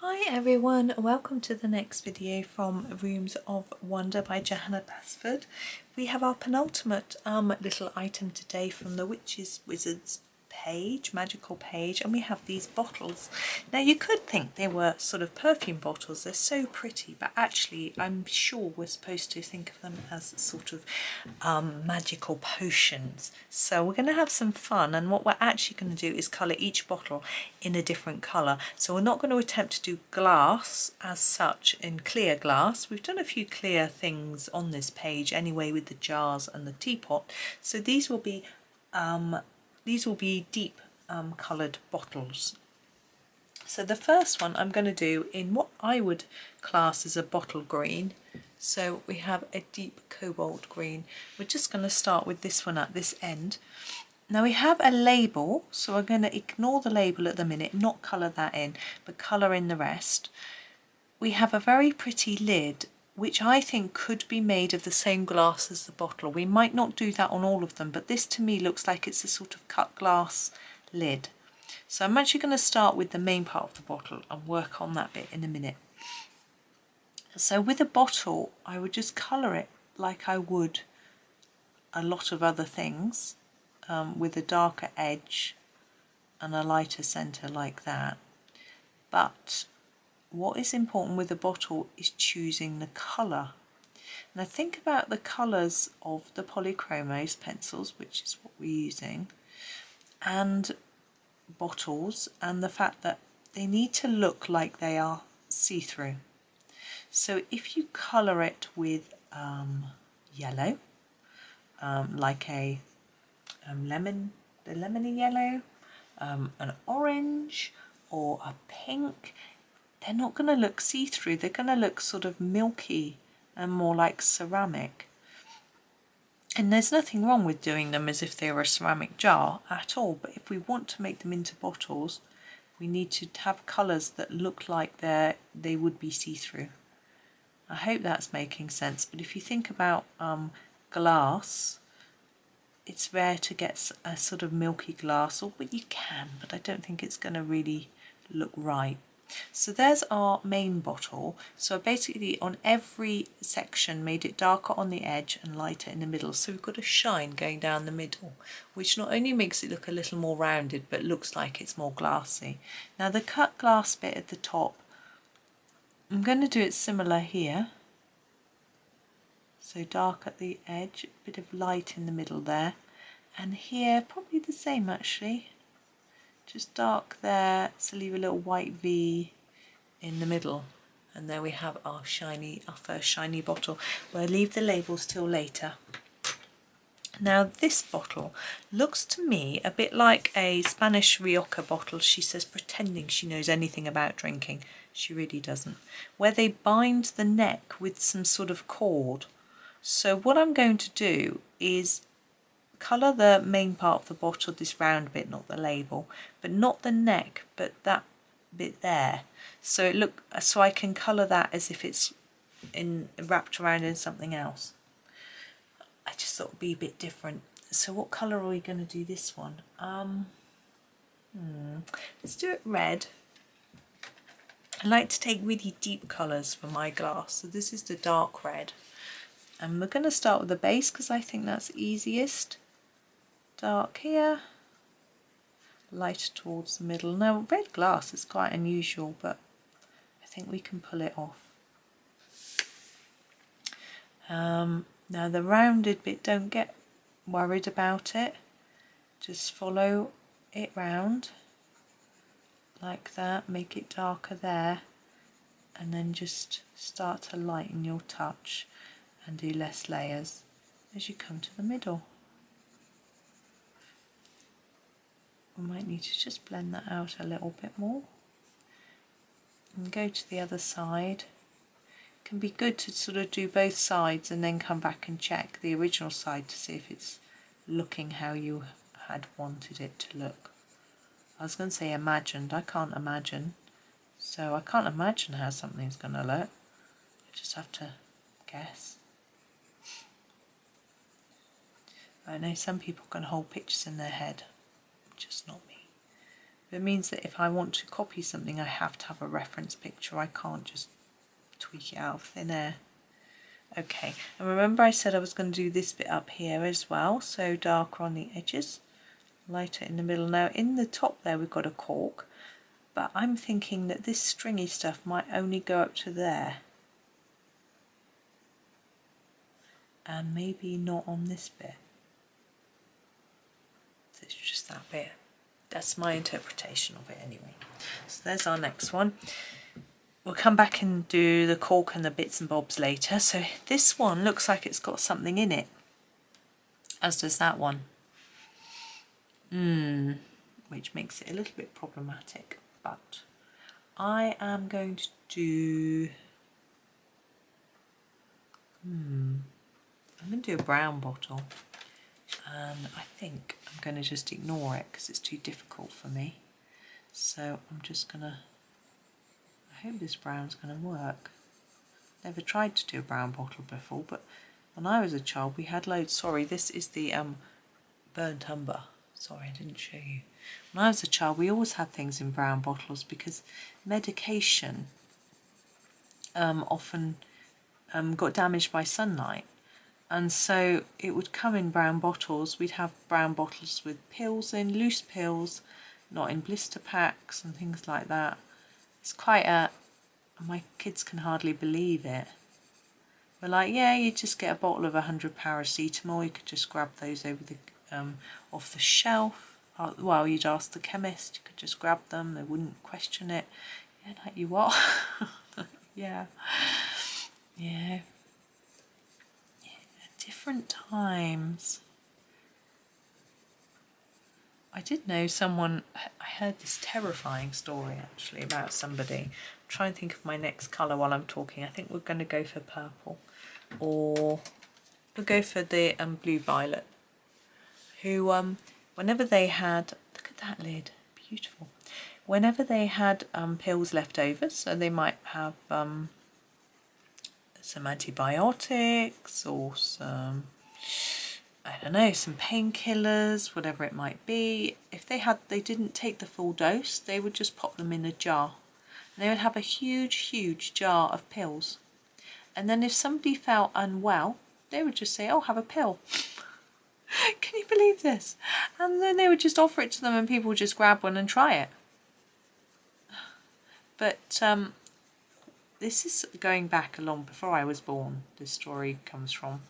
Hi everyone, welcome to the next video from Rooms of Wonder by Johanna Basford. We have our penultimate little item today from the Witches Wizards page, magical page, and we have these bottles. Now you could think they were sort of perfume bottles, they're so pretty, but actually I'm sure we're supposed to think of them as sort of magical potions. So we're going to have some fun, and what we're actually going to do is colour each bottle in a different colour. So we're not going to attempt to do glass as such in clear glass. We've done a few clear things on this page anyway with the jars and the teapot. So these will be deep coloured bottles. So the first one I'm going to do in what I would class as a bottle green. So we have a deep cobalt green. We're just going to start with this one at this end. Now we have a label, so we're going to ignore the label at the minute, not colour that in, but colour in the rest. We have a very pretty lid, which I think could be made of the same glass as the bottle. We might not do that on all of them, but this to me looks like it's a sort of cut glass lid. So I'm actually going to start with the main part of the bottle and work on that bit in a minute. So with a bottle, I would just colour it like I would a lot of other things, with a darker edge and a lighter centre like that. But what is important with a bottle is choosing the colour. Now think about the colours of the Polychromos pencils, which is what we're using, and bottles, and the fact that they need to look like they are see-through. So if you colour it with yellow, like a lemony yellow, an orange or a pink, they're not going to look see-through, they're going to look sort of milky and more like ceramic. And there's nothing wrong with doing them as if they were a ceramic jar at all, but if we want to make them into bottles, we need to have colours that look like they would be see-through. I hope that's making sense, but if you think about glass, it's rare to get a sort of milky glass, or well, you can, but I don't think it's going to really look right. So there's our main bottle. So basically on every section made it darker on the edge and lighter in the middle. So we've got a shine going down the middle, which not only makes it look a little more rounded, but looks like it's more glassy. Now the cut glass bit at the top, I'm going to do it similar here. So dark at the edge, a bit of light in the middle there. And here, probably the same actually. Just dark there, so leave a little white V in the middle. And there we have our first shiny bottle. We'll leave the labels till later. Now this bottle looks to me a bit like a Spanish Rioja bottle, she says, pretending she knows anything about drinking. She really doesn't. Where they bind the neck with some sort of cord. So what I'm going to do is colour the main part of the bottle, this round bit, not the label, but not the neck, but that bit there. So I can colour that as if it's wrapped around in something else. I just thought it would be a bit different. So what colour are we going to do this one? Let's do it red. I like to take really deep colours for my glass. So this is the dark red. And we're going to start with the base because I think that's easiest. Dark here, lighter towards the middle. Now red glass is quite unusual, but I think we can pull it off. Now the rounded bit, don't get worried about it. Just follow it round like that, make it darker there, and then just start to lighten your touch and do less layers as you come to the middle. We might need to just blend that out a little bit more and go to the other side. It can be good to sort of do both sides and then come back and check the original side to see if it's looking how you had wanted it to look. I was going to say imagined, I can't imagine, so I can't imagine how something's going to look. I just have to guess. I know some people can hold pictures in their head, just not me. It means that if I want to copy something, I have to have a reference picture. I can't just tweak it out of thin air. Okay, and remember I said I was going to do this bit up here as well, so darker on the edges, lighter in the middle. Now in the top there we've got a cork, but I'm thinking that this stringy stuff might only go up to there, and maybe not on this bit. So it's just that bit. That's my interpretation of it anyway. So there's our next one. We'll come back and do the cork and the bits and bobs later. So this one looks like it's got something in it, as does that one. Which makes it a little bit problematic. But I am going to do... I'm going to do a brown bottle. And I think I'm going to just ignore it because it's too difficult for me. So I'm just going to... I hope this brown's going to work. Never tried to do a brown bottle before, but when I was a child we had loads. Sorry, this is the burnt umber. Sorry, I didn't show you. When I was a child we always had things in brown bottles because medication often got damaged by sunlight, and so it would come in brown bottles. We'd have brown bottles with pills in, loose pills, not in blister packs and things like that. It's quite a... my kids can hardly believe it. We're like, yeah, you just get a bottle of 100 paracetamol, you could just grab those over the off the shelf. Well, you'd ask the chemist, you could just grab them, they wouldn't question it. Yeah, like you what? Yeah. Yeah. Different times. I did know someone, I heard this terrifying story actually about somebody. I'm trying to think of my next colour while I'm talking. I think we're going to go for purple, or we'll go for the blue violet, who whenever they had, look at that lid, beautiful, whenever they had pills left over, so they might have some antibiotics or some, I don't know, some painkillers, whatever it might be. If they didn't take the full dose, they would just pop them in a jar. And they would have a huge jar of pills. And then if somebody felt unwell, they would just say, oh, have a pill. Can you believe this? And then they would just offer it to them and people would just grab one and try it. But this is going back a long before I was born, this story comes from.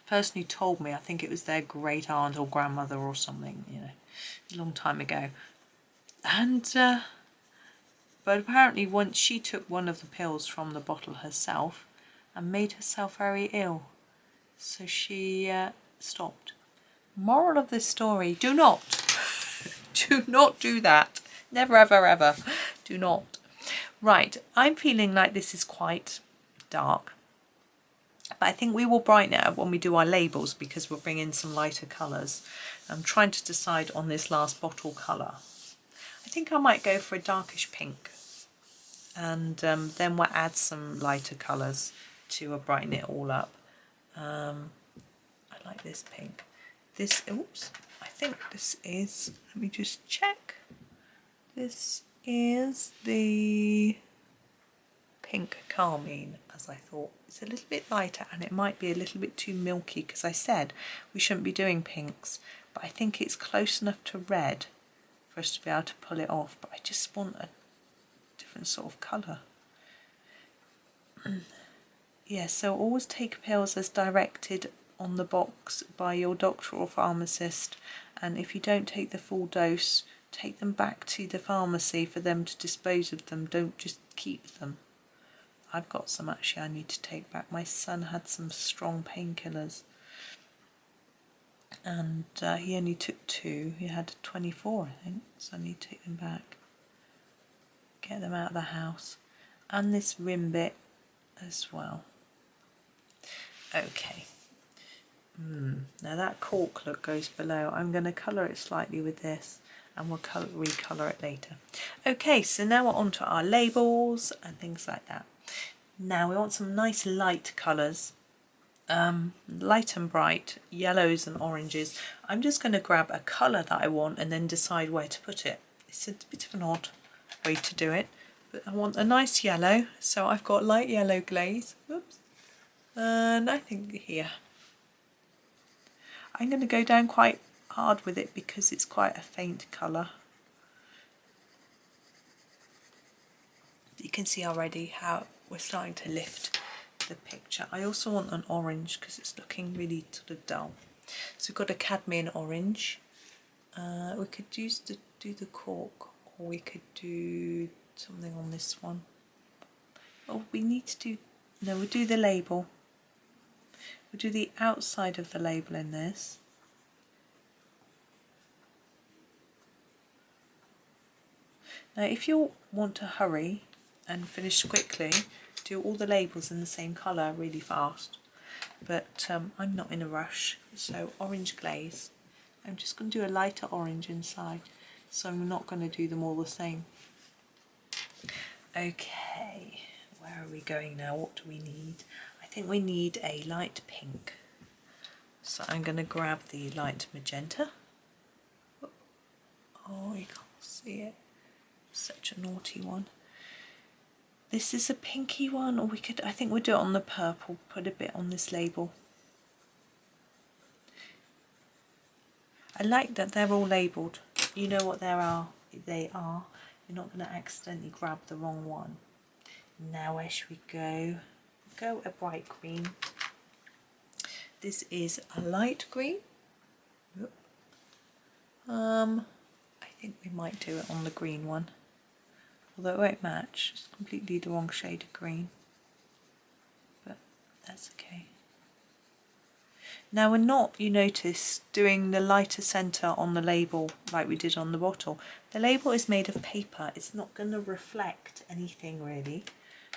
Person who told me, I think it was their great aunt or grandmother or something, you know, a long time ago. And but apparently once she took one of the pills from the bottle herself and made herself very ill, so she stopped. Moral of this story: do not do that. Never ever do not. Right, I'm feeling like this is quite dark. But I think we will brighten it up when we do our labels because we'll bring in some lighter colours. I'm trying to decide on this last bottle colour. I think I might go for a darkish pink, and then we'll add some lighter colours to brighten it all up. I like this pink. This, oops, I think this is, let me just check. This is the pink Carmine, as I thought. It's a little bit lighter and it might be a little bit too milky because I said we shouldn't be doing pinks, but I think it's close enough to red for us to be able to pull it off, but I just want a different sort of colour. Yeah, so always take pills as directed on the box by your doctor or pharmacist, and if you don't take the full dose, take them back to the pharmacy for them to dispose of them. Don't just keep them. I've got some actually I need to take back. My son had some strong painkillers and he only took 2. He had 24, I think, so I need to take them back. Get them out of the house. And this rim bit as well. Okay. Now that cork look goes below. I'm going to colour it slightly with this and we'll recolour it later. Okay, so now we're on to our labels and things like that. Now we want some nice light colours. light and bright yellows and oranges. I'm just going to grab a colour that I want and then decide where to put it. It's a bit of an odd way to do it, but I want a nice yellow, so I've got light yellow glaze. Oops. And I think here I'm going to go down quite hard with it because it's quite a faint colour. You can see already how we're starting to lift the picture. I also want an orange because it's looking really sort of dull. So we've got a cadmium orange. We could do the cork, or we could do something on this one. Oh, we need to do, no, we'll do the label. We'll do the outside of the label in this. Now if you want to hurry and finish quickly, do all the labels in the same colour really fast, but I'm not in a rush. So orange glaze, I'm just going to do a lighter orange inside, so I'm not going to do them all the same. Okay, where are we going now? What do we need? I think we need a light pink, so I'm going to grab the light magenta. Oh, you can't see it, such a naughty one. This is a pinky one, or we could, I think we'll do it on the purple, put a bit on this label. I like that they're all labelled. You know what they are. You're not going to accidentally grab the wrong one. Now where should we go? Go a bright green. This is a light green. I think we might do it on the green one. Although it won't match, it's completely the wrong shade of green, but that's okay. Now we're not, you notice, doing the lighter centre on the label like we did on the bottle. The label is made of paper, it's not going to reflect anything really,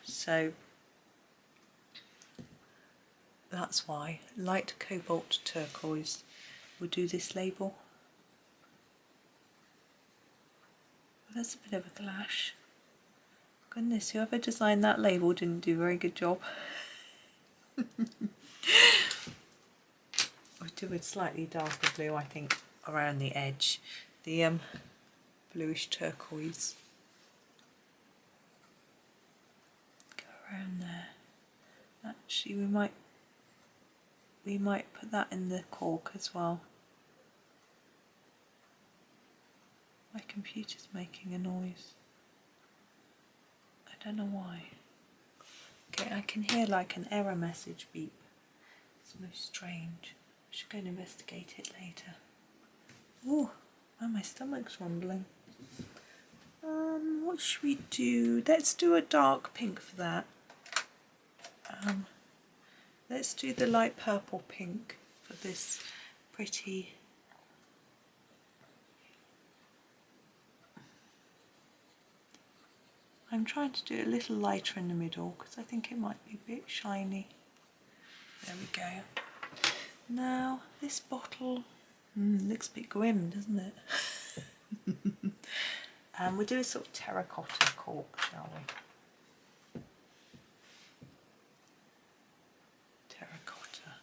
so that's why. Light cobalt turquoise will do this label. Well, that's a bit of a clash. Goodness, whoever designed that label didn't do a very good job. We'll do a slightly darker blue, I think, around the edge. The bluish turquoise. Go around there. Actually, we might put that in the cork as well. My computer's making a noise. I don't know why. Okay, I can hear like an error message beep. It's most strange. I should go and investigate it later. Oh, my stomach's rumbling. What should we do? Let's do a dark pink for that. Let's do the light purple pink for this pretty. I'm trying to do it a little lighter in the middle because I think it might be a bit shiny. There we go. Now this bottle looks a bit grim, doesn't it? We'll do a sort of terracotta cork, shall we? Terracotta.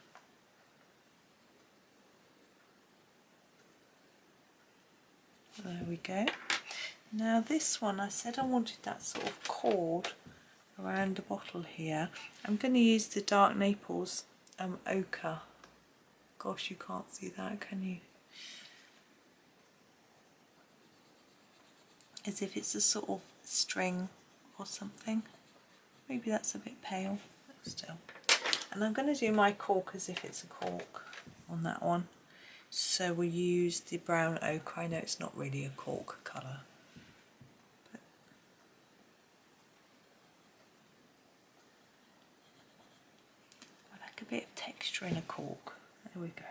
There we go. Now this one, I said I wanted that sort of cord around the bottle here. I'm going to use the dark Naples ochre. Gosh, you can't see that, can you? As if it's a sort of string or something. Maybe that's a bit pale, but still. And I'm going to do my cork as if it's a cork on that one. So we'll use the brown ochre. I know it's not really a cork colour. A bit of texture in a cork. There we go.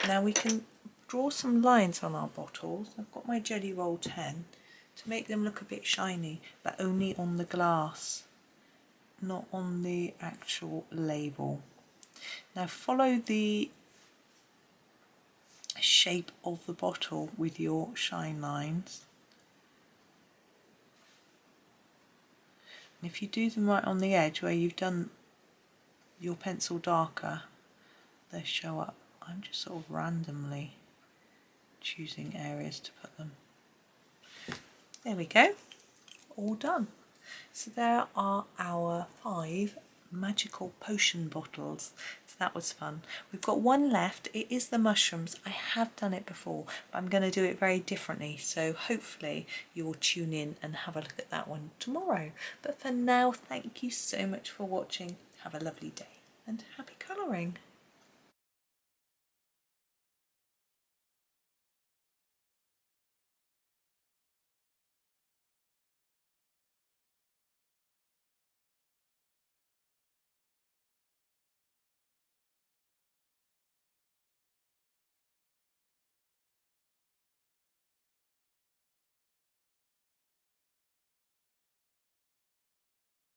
Now we can draw some lines on our bottles. I've got my Jelly Roll 10 to make them look a bit shiny, but only on the glass, not on the actual label. Now follow the shape of the bottle with your shine lines. And if you do them right on the edge where you've done your pencil darker, they show up. I'm just sort of randomly choosing areas to put them. There we go, all done. So there are our 5 magical potion bottles. So that was fun. We've got one left. It is the mushrooms. I have done it before, but I'm going to do it very differently. So hopefully you'll tune in and have a look at that one tomorrow. But for now, thank you so much for watching. Have a lovely day and happy colouring.